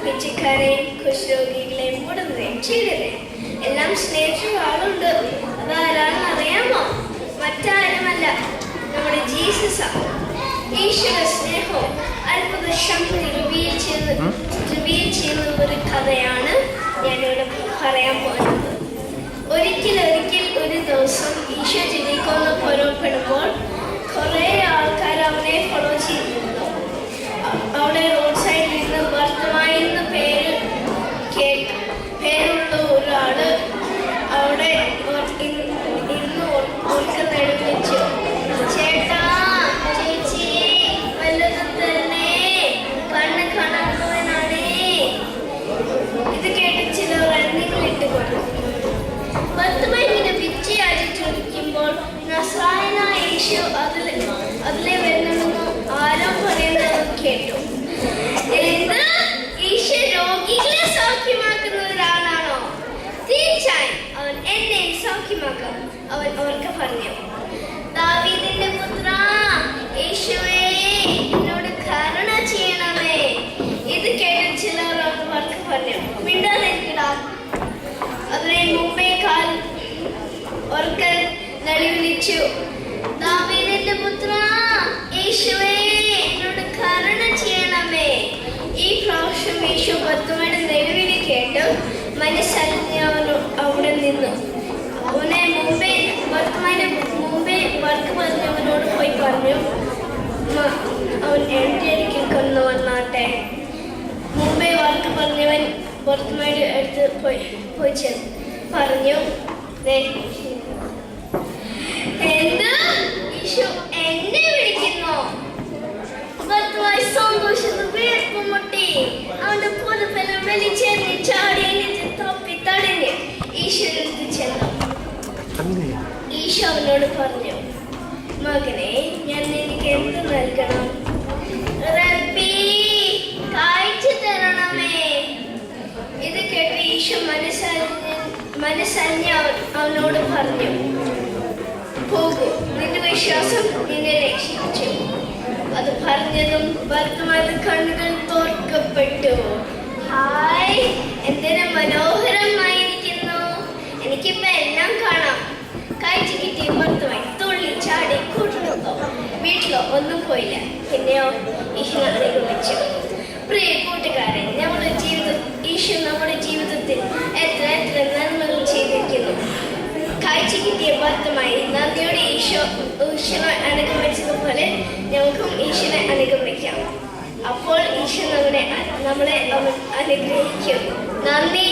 പിച്ചക്കാരെയും കുഷ്ഠരോഗികളെയും കൂടുകയും ചെയ്തത്. എല്ലാം സ്നേഹിച്ച ആളുണ്ട്. അതാരാണെന്ന് അറിയാമോ? മറ്റാരുമല്ല, നമ്മുടെ ജീസസാ. ഈശ്വര സ്നേഹവും അത്ഭുത ശക്തി റിവീൽ ചെയ്യുന്ന ഒരു കഥയാണ് ഞാനിവിടെ പറയാൻ പോകുന്നത്. ഒരിക്കൽ ഒരു ദിവസം ഈശോ ജെറിക്കോന്ന് പുറപ്പെടുമ്പോൾ കുറെ ആൾക്കാർ അവനെ ഫോളോ ചെയ്തിരുന്നു. അവിടെ റോഡ് സൈഡിൽ നിന്ന് ബർത്തമായി എന്ന പേരുള്ള ഒരാള് അവിടെ ഇരുന്ന് ഓർക്കുന്നെടുപ്പിച്ചു. ചേട്ടാ, ചേച്ചി, വല്ലതും തന്നെ, കണ്ണ് കാണാത്തവനാണേ. ഇത് കേട്ട് ചിലർ എന്തെങ്കിലും കൊടുത്തു. ബർത്തമായി ഇങ്ങനെ ഭിക്ഷയാചിച്ചിരിക്കുമ്പോൾ നസ്രായനായ യേശു അതിലെ വരുന്നുണ്ടെന്ന് ആരോ പറയുന്നത് കേട്ടു. ഈശോ രോഗികളെ സൗഖ്യമാക്കുന്നവരാണോ? തീർച്ചയായും അവൻ എന്നെ സൗഖ്യമാക്കാം, അവൻ അവർക്ക് പറഞ്ഞു. ദാവീദിന്റെ പുത്ര യേശുവേ, എന്നോട് കരുണ ചെയ്യണമേ. ഇത് കേട്ട് ചിലർ അവർക്ക് പറഞ്ഞു, മിണ്ടാതിരിക്കടാ. അതിനെ മുമ്പേ കാൽ ഓർക്ക് നടുവിളിച്ചു, ദാവീദിന്റെ പുത്ര യേശുവേ, എന്നോട് കരുണ ചെയ്യണമേ. ഈ പ്രാവശ്യം യേശു ബർത്തമയുടെ നെടുവിളി കേട്ട് മനസ്സലിഞ്ഞ് അവിടെ നിന്നു. അവനെ ബർത്തമയുടെ മുമ്പേ വർക്ക് പറഞ്ഞവനോട് പോയി പറഞ്ഞു, അവൻ എൻ്റെ അടുക്കൽ കൊന്നു വന്നാട്ടെ. മുമ്പേ വർക്ക് പറഞ്ഞവൻ ബർത്തമയുടെ അടുത്ത് പോയി ചെന്ന് പറഞ്ഞു, എന്ത് ഈശോ എന്നെ വിളിക്കുന്നു? ബർത്തമായി സന്തോഷത്തിൽ വീർപ്പും മുട്ടി അവന്റെ പുതുപ്പെല്ലാം വലിച്ചെറിഞ്ഞ് ചാടി എണീറ്റ് തപ്പി തടഞ്ഞ് ഈശോയുടെ ചെന്നു. ഈശോ അവനോട് പറഞ്ഞു, മകനെ, ഞാൻ നിനക്ക് എന്ത് നൽകണം? റബ്ബി, കാഴ്ച തരണമേ. ഇത് കേട്ട് ഈശോ മനസ്സറിഞ്ഞ് അവനോട് പറഞ്ഞു, പോകൂ, നിന്റെ വിശ്വാസം നിന്നെ രക്ഷിച്ചു. അത് പറഞ്ഞതും ബർത്തമായുടെ കണ്ണുകൾ തോർക്കപ്പെട്ടു. ഹായ്, എന്തിനു മനോഹരമായിരിക്കുന്നു, എനിക്കിപ്പോ എല്ലാം കാണാം. കാഴ്ച കിട്ടിയ ബർത്തമായി തുള്ളി ചാടി കൂട്ടുന്നതോ വീട്ടിലോ ഒന്നും പോയില്ല. പിന്നെയോ ഈശോ അനുഗമിച്ചു. പ്രിയ കൂട്ടുകാരെ, ഈശോ നമ്മുടെ ജീവിതത്തിൽ എത്ര നന്മകൾ ചെയ്തിരിക്കുന്നു. കാഴ്ച കിട്ടിയ ബർത്തമായി നന്ദിയോടെ ഈശോനെ അനുഗമിച്ചതുപോലെ നമുക്കും ഈശോനെ അനുഗമിക്കാം. അപ്പോൾ ഈശോ നമ്മളെ അനുഗ്രഹിക്കും. നന്ദി.